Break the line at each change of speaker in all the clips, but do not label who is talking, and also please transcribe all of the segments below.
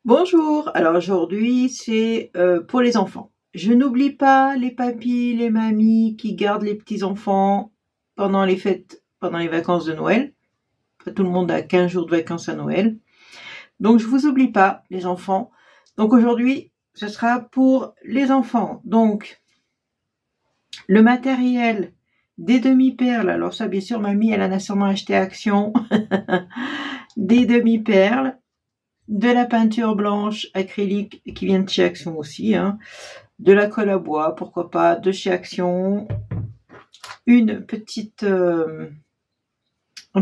Bonjour, alors aujourd'hui c'est pour les enfants. Je n'oublie pas les papis, les mamies qui gardent les petits-enfants pendant les fêtes, pendant les vacances de Noël. Après, tout le monde a 15 jours de vacances à Noël. Donc je vous oublie pas les enfants. Donc aujourd'hui ce sera pour les enfants. Donc le matériel des demi-perles, alors ça bien sûr mamie elle en a sûrement acheté à Action, des demi-perles. De la peinture blanche acrylique qui vient de chez Action aussi, hein. De la colle à bois, pourquoi pas, de chez Action, une petite, un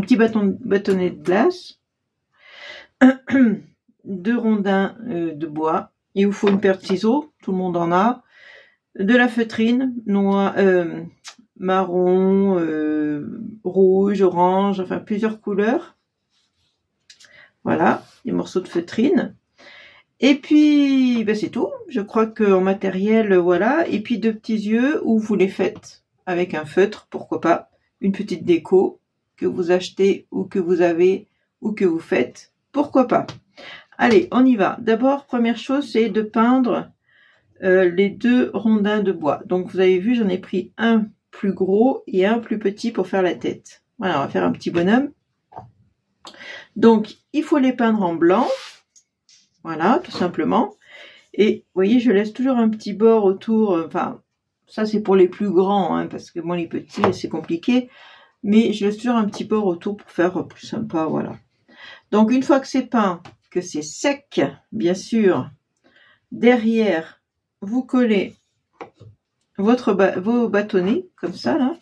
petit bâtonnet de glace, deux rondins de bois, il vous faut une paire de ciseaux, tout le monde en a, de la feutrine, noir, marron, rouge, orange, enfin plusieurs couleurs. Voilà, des morceaux de feutrine. Et puis, ben c'est tout. Je crois qu'en matériel, voilà. Et puis, deux petits yeux où vous les faites avec un feutre, pourquoi pas. Une petite déco que vous achetez ou que vous avez ou que vous faites, pourquoi pas. Allez, on y va. D'abord, première chose, c'est de peindre les deux rondins de bois. Donc, vous avez vu, j'en ai pris un plus gros et un plus petit pour faire la tête. Voilà, on va faire un petit bonhomme. Donc, il faut les peindre en blanc. Voilà, tout simplement. Et vous voyez, je laisse toujours un petit bord autour. Enfin, ça c'est pour les plus grands, hein, parce que moi les petits, c'est compliqué. Mais je laisse toujours un petit bord autour pour faire plus sympa, voilà. Donc, une fois que c'est peint, que c'est sec, bien sûr, derrière, vous collez vos bâtonnets, comme ça, là.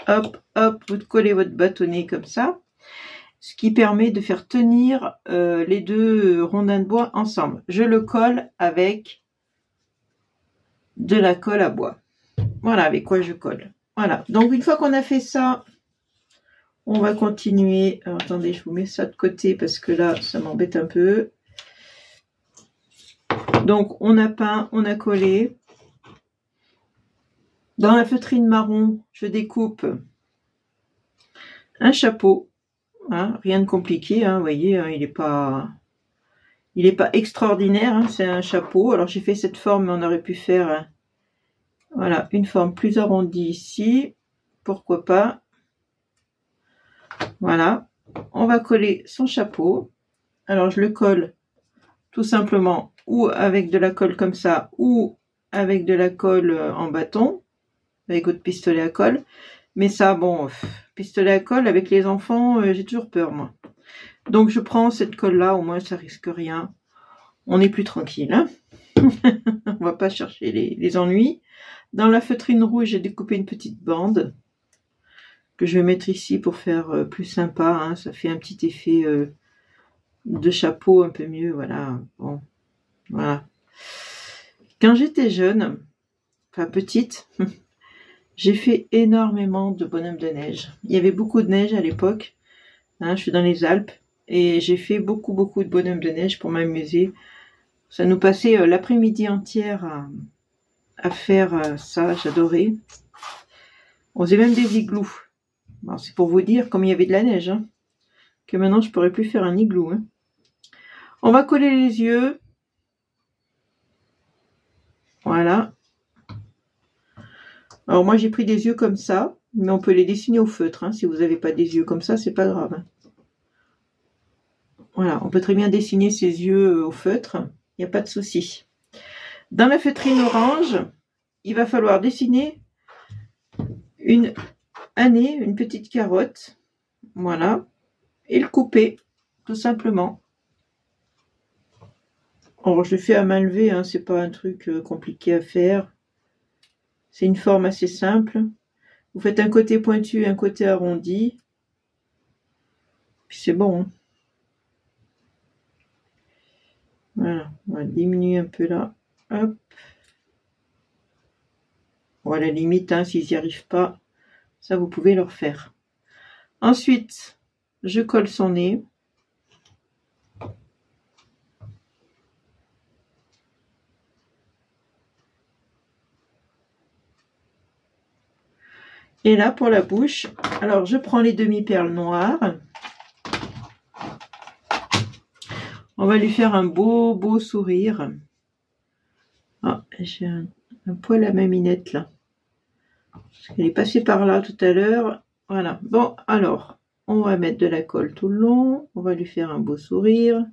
Hop, hop, vous collez votre bâtonnet comme ça. Ce qui permet de faire tenir les deux rondins de bois ensemble. Je le colle avec de la colle à bois. Voilà avec quoi je colle. Voilà, donc une fois qu'on a fait ça, on va continuer. Alors attendez, je vous mets ça de côté parce que là, ça m'embête un peu. Donc on a peint, on a collé. Dans la feutrine marron, je découpe un chapeau. Hein, rien de compliqué, hein, vous voyez, hein, il n'est pas extraordinaire, hein, c'est un chapeau. Alors j'ai fait cette forme, mais on aurait pu faire voilà, une forme plus arrondie ici, pourquoi pas. Voilà, on va coller son chapeau. Alors je le colle tout simplement ou avec de la colle comme ça, ou avec de la colle en bâton, avec votre pistolet à colle. Mais ça, bon, pistolet à colle avec les enfants, j'ai toujours peur, moi. Donc, je prends cette colle-là, au moins, ça risque rien. On est plus tranquille, hein. On va pas chercher les ennuis. Dans la feutrine rouge, j'ai découpé une petite bande que je vais mettre ici pour faire plus sympa, hein. Ça fait un petit effet de chapeau un peu mieux, voilà. Bon, voilà. Quand j'étais jeune, enfin petite... J'ai fait énormément de bonhommes de neige. Il y avait beaucoup de neige à l'époque. Hein, je suis dans les Alpes. Et j'ai fait beaucoup de bonhommes de neige pour m'amuser. Ça nous passait l'après-midi entière à faire ça. J'adorais. On faisait même des igloos. Bon, c'est pour vous dire, comme il y avait de la neige, hein, que maintenant je pourrais plus faire un igloo. Hein. On va coller les yeux. Voilà. Alors moi j'ai pris des yeux comme ça, mais on peut les dessiner au feutre. Hein. Si vous n'avez pas des yeux comme ça, c'est pas grave. Hein. Voilà, on peut très bien dessiner ses yeux au feutre, il n'y a pas de souci. Dans la feutrine orange, il va falloir dessiner une petite carotte, voilà, et le couper, tout simplement. Alors je le fais à main levée, hein, c'est pas un truc compliqué à faire. C'est une forme assez simple. Vous faites un côté pointu et un côté arrondi. Puis c'est bon. Hein. Voilà, on va diminuer un peu là. Hop. Bon, à la limite, hein, s'ils n'y arrivent pas, ça vous pouvez le refaire. Ensuite, je colle son nez. Et là, pour la bouche, alors je prends les demi-perles noires. On va lui faire un beau sourire. Ah, j'ai un poil à ma minette là. Elle est passée par là tout à l'heure. Voilà. Bon, alors, on va mettre de la colle tout le long. On va lui faire un beau sourire.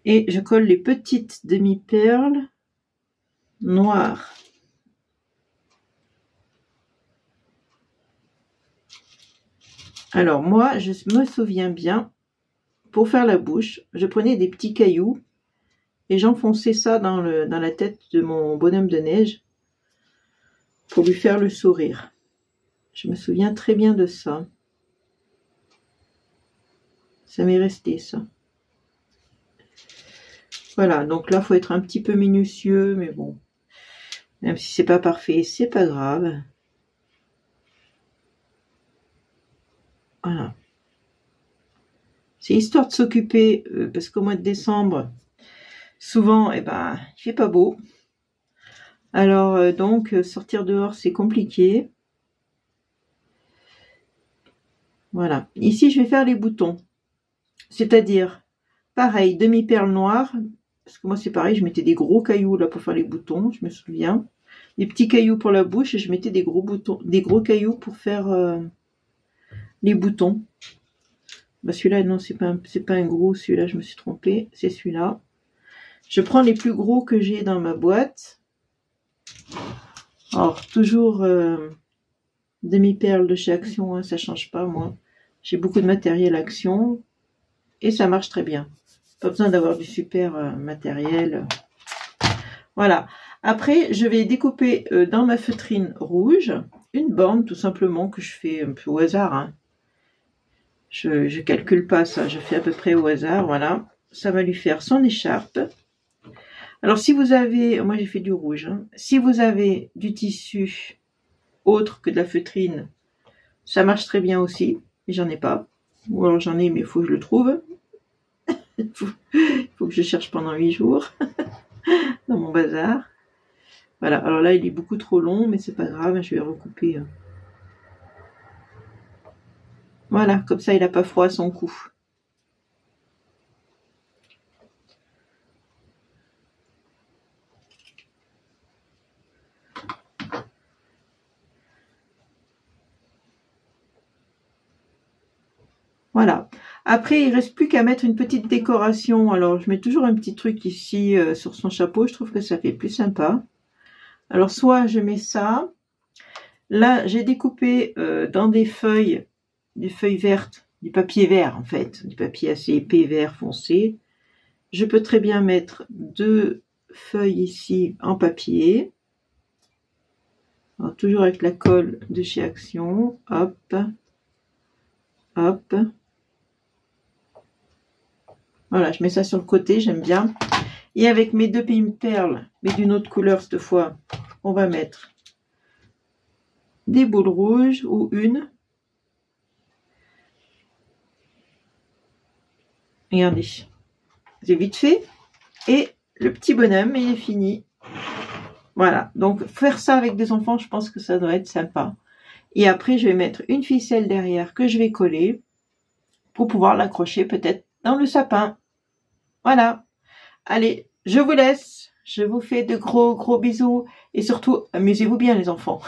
Et je colle les petites demi-perles noires. Alors moi, je me souviens bien, pour faire la bouche, je prenais des petits cailloux et j'enfonçais ça dans la tête de mon bonhomme de neige pour lui faire le sourire. Je me souviens très bien de ça. Ça m'est resté, ça. Voilà, donc là, il faut être un petit peu minutieux, mais bon. Même si c'est pas parfait, c'est pas grave. Voilà. C'est histoire de s'occuper, parce qu'au mois de décembre, souvent, eh ben, il fait pas beau. Alors, donc, sortir dehors, c'est compliqué. Voilà. Ici, je vais faire les boutons. C'est-à-dire, pareil, demi-perle noire. Parce que moi, c'est pareil, je mettais des gros cailloux là pour faire les boutons, je me souviens. Des petits cailloux pour la bouche et je mettais des gros boutons, des gros cailloux pour faire les boutons. Bah, celui-là, non, c'est pas un gros, celui-là, je me suis trompée, c'est celui-là. Je prends les plus gros que j'ai dans ma boîte. Alors, toujours demi-perle de chez Action, hein, ça change pas, moi. J'ai beaucoup de matériel Action et ça marche très bien. Pas besoin d'avoir du super matériel. Voilà. Après, je vais découper dans ma feutrine rouge une borne, tout simplement, que je fais un peu au hasard, hein. Je calcule pas ça, je fais à peu près au hasard, voilà. Ça va lui faire son écharpe. Alors si vous avez, moi j'ai fait du rouge, hein. Si vous avez du tissu autre que de la feutrine, ça marche très bien aussi, mais j'en ai pas. Ou alors j'en ai, mais il faut que je le trouve. Il faut que je cherche pendant 8 jours dans mon bazar. Voilà, alors là il est beaucoup trop long, mais c'est pas grave, je vais recouper. Voilà, comme ça il n'a pas froid à son cou. Voilà. Après, il reste plus qu'à mettre une petite décoration. Alors, je mets toujours un petit truc ici sur son chapeau. Je trouve que ça fait plus sympa. Alors, soit je mets ça. Là, j'ai découpé dans des feuilles vertes, du papier vert en fait, du papier assez épais vert foncé. Je peux très bien mettre 2 feuilles ici en papier. Alors, toujours avec la colle de chez Action. Hop. Hop. Voilà, je mets ça sur le côté, j'aime bien. Et avec mes 2 perles, mais d'une autre couleur cette fois, on va mettre des boules rouges ou une. Regardez, c'est vite fait. Et le petit bonhomme, il est fini. Voilà, donc faire ça avec des enfants, je pense que ça doit être sympa. Et après, je vais mettre une ficelle derrière que je vais coller pour pouvoir l'accrocher peut-être dans le sapin. Voilà. Allez, je vous laisse. Je vous fais de gros bisous. Et surtout, amusez-vous bien les enfants.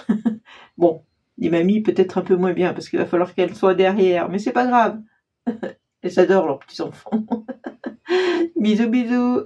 Bon, les mamies peut-être un peu moins bien parce qu'il va falloir qu'elles soient derrière. Mais c'est pas grave. Elles adorent leurs petits enfants. Bisous.